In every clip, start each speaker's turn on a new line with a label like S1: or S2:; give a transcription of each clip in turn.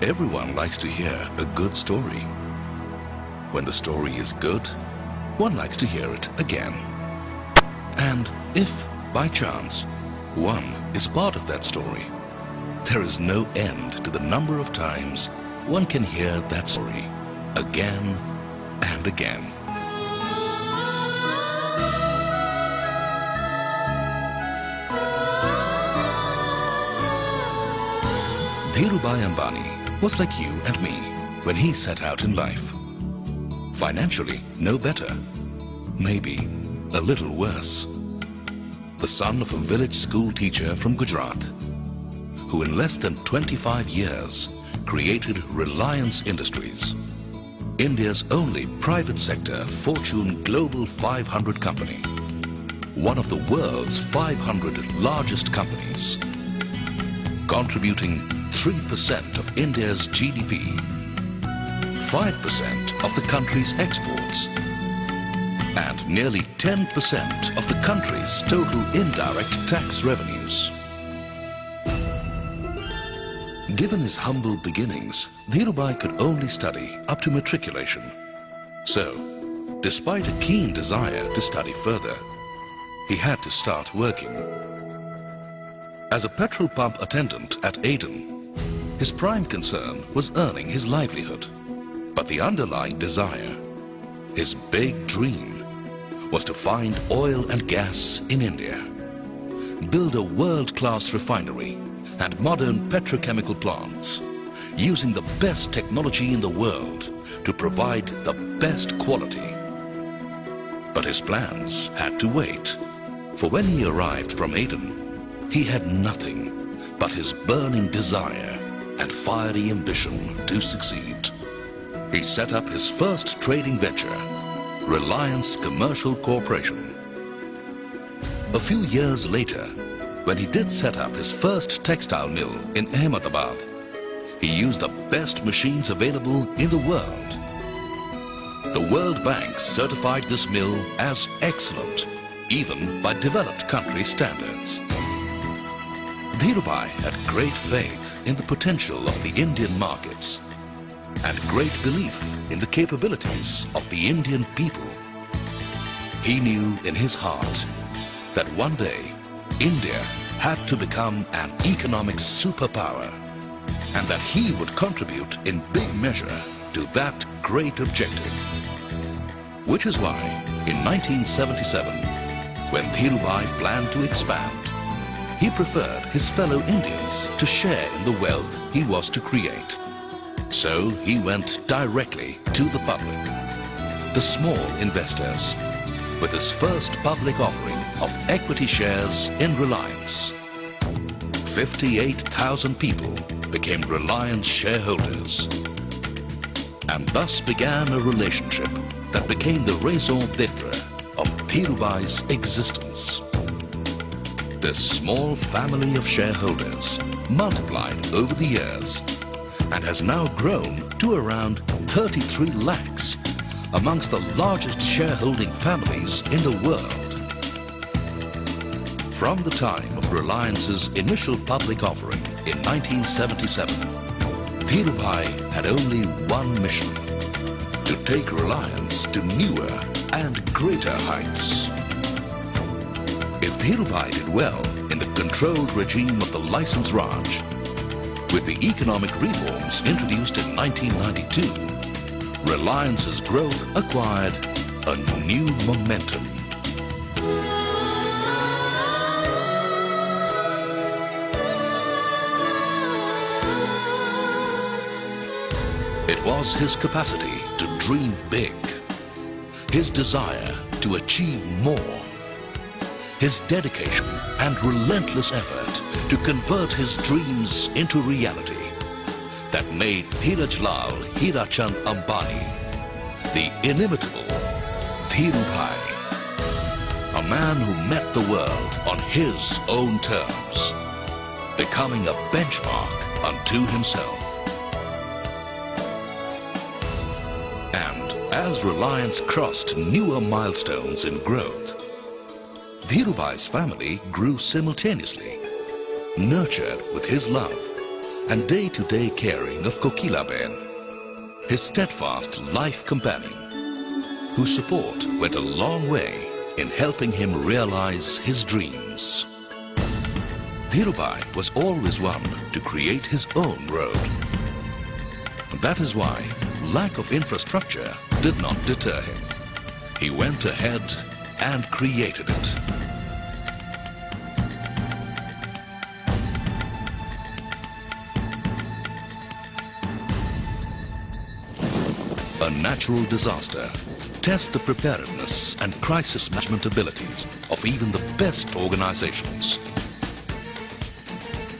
S1: Everyone likes to hear a good story. When the story is good, one likes to hear it again. And if, by chance, one is part of that story, there is no end to the number of times one can hear that story again and again. Dhirubhai Ambani was like you and me when he set out in life. Financially, no better. Maybe a little worse. The son of a village school teacher from Gujarat, who in less than 25 years created Reliance Industries, India's only private sector Fortune Global 500 company, one of the world's 500 largest companies, contributing 3% of India's GDP, 5% of the country's exports, and nearly 10% of the country's total indirect tax revenues. Given his humble beginnings, Dhirubhai could only study up to matriculation. So, despite a keen desire to study further, he had to start working. As a petrol pump attendant at Aden, his prime concern was earning his livelihood. But the underlying desire, his big dream, was to find oil and gas in India, build a world-class refinery and modern petrochemical plants, using the best technology in the world to provide the best quality. But his plans had to wait, for when he arrived from Aden, he had nothing but his burning desire and fiery ambition to succeed. He set up his first trading venture, Reliance Commercial Corporation. A few years later, when he did set up his first textile mill in Ahmedabad, he used the best machines available in the world. The World Bank certified this mill as excellent, even by developed country standards. Dhirubhai had great faith in the potential of the Indian markets and great belief in the capabilities of the Indian people. He knew in his heart that one day India had to become an economic superpower and that he would contribute in big measure to that great objective. Which is why in 1977, when Dhirubhai planned to expand, he preferred his fellow Indians to share in the wealth he was to create. So he went directly to the public, the small investors, with his first public offering of equity shares in Reliance. 58,000 people became Reliance shareholders. And thus began a relationship that became the raison d'etre of Dhirubhai's existence. This small family of shareholders multiplied over the years and has now grown to around 33 lakhs amongst the largest shareholding families in the world. From the time of Reliance's initial public offering in 1977, Dhirubhai had only one mission: to take Reliance to newer and greater heights. If Dhirubhai did well in the controlled regime of the License Raj, with the economic reforms introduced in 1992, Reliance's growth acquired a new momentum. It was his capacity to dream big, his desire to achieve more, his dedication and relentless effort to convert his dreams into reality that made Dheeraj Hirachand Ambani the inimitable Dhirubhai, a man who met the world on his own terms, becoming a benchmark unto himself. And as Reliance crossed newer milestones in growth, Dhirubhai's family grew simultaneously, nurtured with his love and day-to-day caring of Kokilaben, his steadfast life companion, whose support went a long way in helping him realize his dreams. Dhirubhai was always one to create his own road. That is why lack of infrastructure did not deter him. He went ahead and created it. A natural disaster tests the preparedness and crisis management abilities of even the best organizations.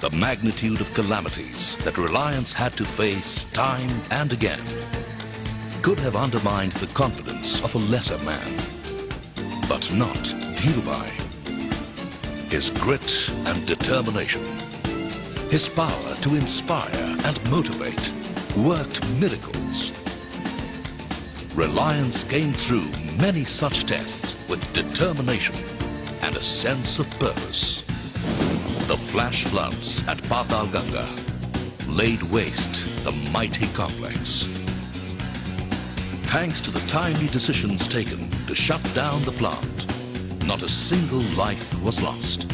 S1: The magnitude of calamities that Reliance had to face time and again could have undermined the confidence of a lesser man. But not Dhirubhai. His grit and determination, his power to inspire and motivate, worked miracles. Reliance came through many such tests with determination and a sense of purpose. The flash floods at Patal Ganga laid waste the mighty complex. Thanks to the timely decisions taken to shut down the plant, not a single life was lost.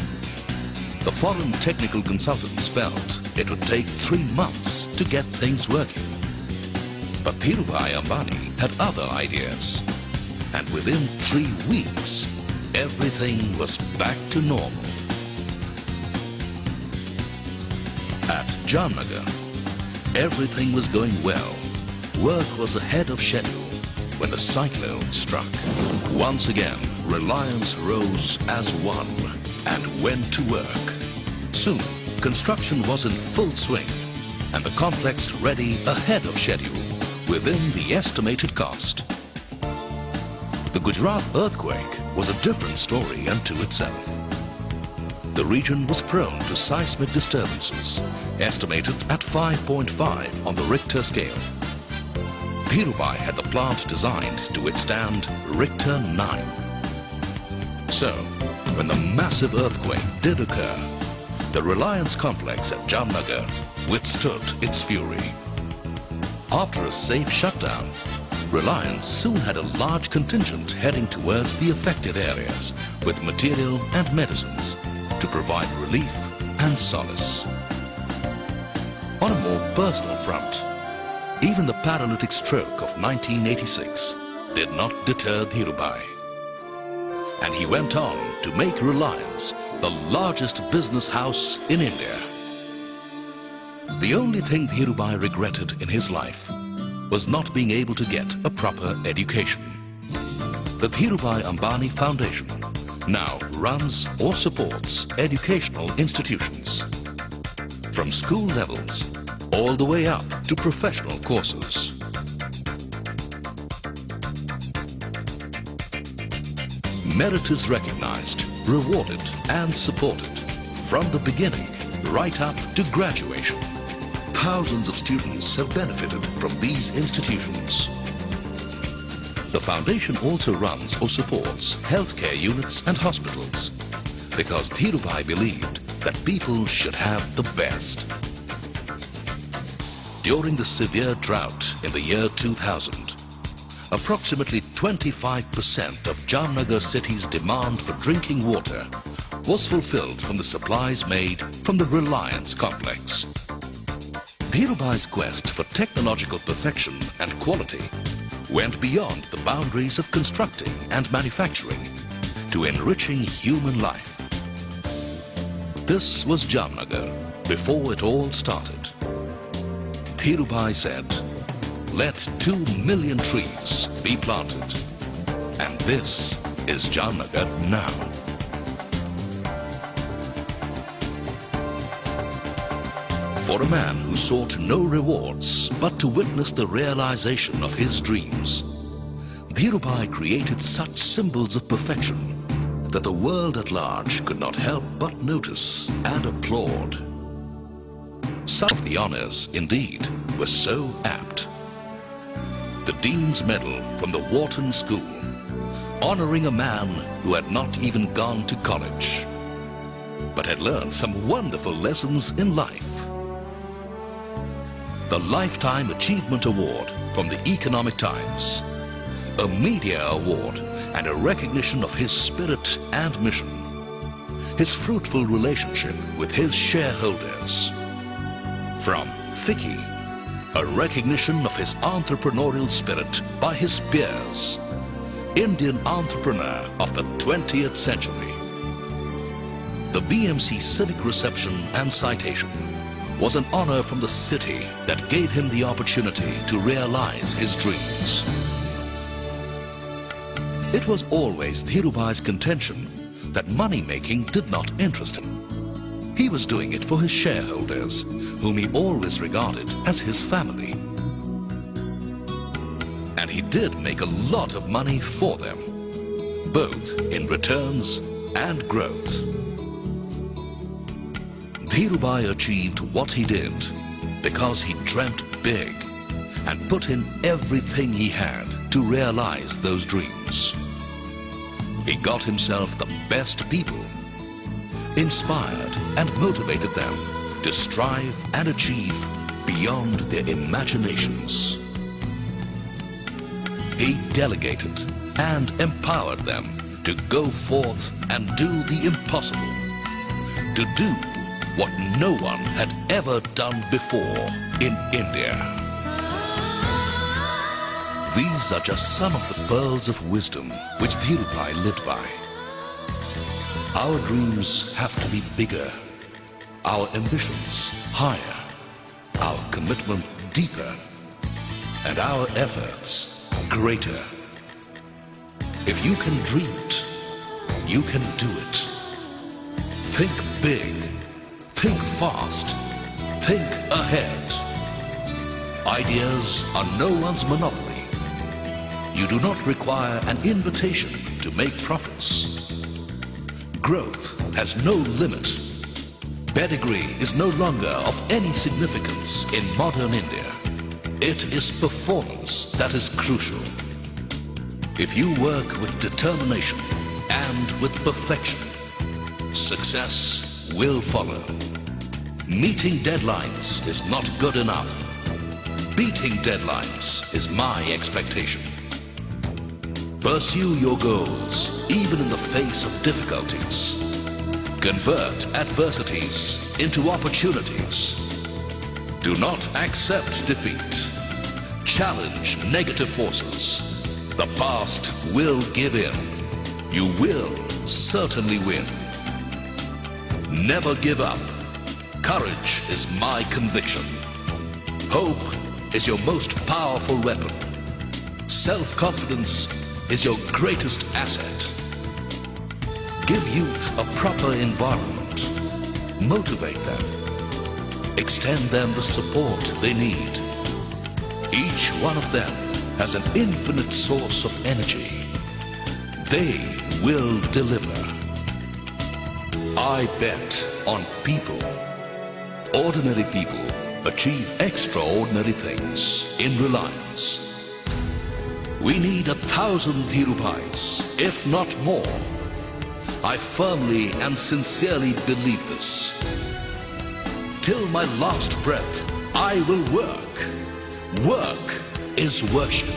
S1: The foreign technical consultants felt it would take 3 months to get things working. But Dhirubhai Ambani had other ideas, and within 3 weeks, everything was back to normal. At Jamnagar, everything was going well. Work was ahead of schedule when the cyclone struck. Once again, Reliance rose as one and went to work. Soon, construction was in full swing and the complex ready ahead of schedule within the estimated cost. The Gujarat earthquake was a different story unto itself. The region was prone to seismic disturbances, estimated at 5.5 on the Richter scale. Dhirubhai had the plant designed to withstand Richter 9. So, when the massive earthquake did occur, the Reliance complex at Jamnagar withstood its fury. After a safe shutdown, Reliance soon had a large contingent heading towards the affected areas with material and medicines to provide relief and solace. On a more personal front, even the paralytic stroke of 1986 did not deter Dhirubhai. And he went on to make Reliance the largest business house in India. The only thing Dhirubhai regretted in his life was not being able to get a proper education. The Dhirubhai Ambani Foundation now runs or supports educational institutions, from school levels all the way up to professional courses. Merit is recognized, rewarded and supported from the beginning right up to graduation. Thousands of students have benefited from these institutions. The foundation also runs or supports healthcare units and hospitals because Dhirubhai believed that people should have the best. During the severe drought in the year 2000, approximately 25% of Jamnagar city's demand for drinking water was fulfilled from the supplies made from the Reliance complex. Dhirubhai's quest for technological perfection and quality went beyond the boundaries of constructing and manufacturing to enriching human life. This was Jamnagar before it all started. Dhirubhai said, "Let 2 million trees be planted." And this is Jamnagar now. For a man who sought no rewards but to witness the realization of his dreams, Dhirubhai created such symbols of perfection that the world at large could not help but notice and applaud. Some of the honors, indeed, were so apt. The Dean's Medal from the Wharton School, honoring a man who had not even gone to college, but had learned some wonderful lessons in life. the Lifetime Achievement Award from the Economic Times, a Media Award, and a recognition of his spirit and mission, his fruitful relationship with his shareholders. From Vicky, a recognition of his entrepreneurial spirit by his peers, Indian entrepreneur of the 20th century. The BMC Civic Reception and Citation was an honor from the city that gave him the opportunity to realize his dreams. It was always Dhirubhai's contention that money-making did not interest him. He was doing it for his shareholders, whom he always regarded as his family. And he did make a lot of money for them, both in returns and growth. Dhirubhai achieved what he did because he dreamt big and put in everything he had to realize those dreams. He got himself the best people, inspired and motivated them to strive and achieve beyond their imaginations. He delegated and empowered them to go forth and do the impossible, to do what no one had ever done before in India. These are just some of the pearls of wisdom which Dhirubhai lived by. Our dreams have to be bigger, our ambitions higher, our commitment deeper, and our efforts greater. If you can dream it, you can do it. Think big, think fast, think ahead. Ideas are no one's monopoly. You do not require an invitation to make profits. Growth has no limit. Pedigree is no longer of any significance in modern India. It is performance that is crucial. If you work with determination and with perfection, success will follow. Meeting deadlines is not good enough. Beating deadlines is my expectation. Pursue your goals, even in the face of difficulties. Convert adversities into opportunities. Do not accept defeat. Challenge negative forces. The past will give in. You will certainly win. Never give up. Courage is my conviction. Hope is your most powerful weapon. Self-confidence is your greatest asset. Give youth a proper environment. Motivate them. Extend them the support they need. Each one of them has an infinite source of energy. They will deliver. I bet on people. Ordinary people achieve extraordinary things in Reliance. We need 1,000 Dhirubhais, if not more. I firmly and sincerely believe this. Till my last breath, I will work. Work is worship.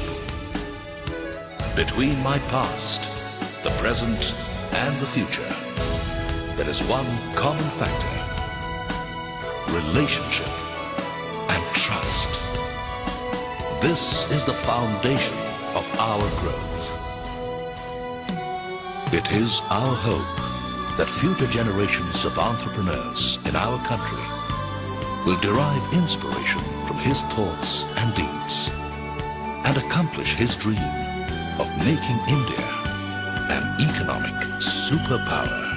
S1: Between my past, the present, and the future, there is one common factor: relationship and trust. This is the foundation of our growth. It is our hope that future generations of entrepreneurs in our country will derive inspiration from his thoughts and deeds and accomplish his dream of making India an economic superpower.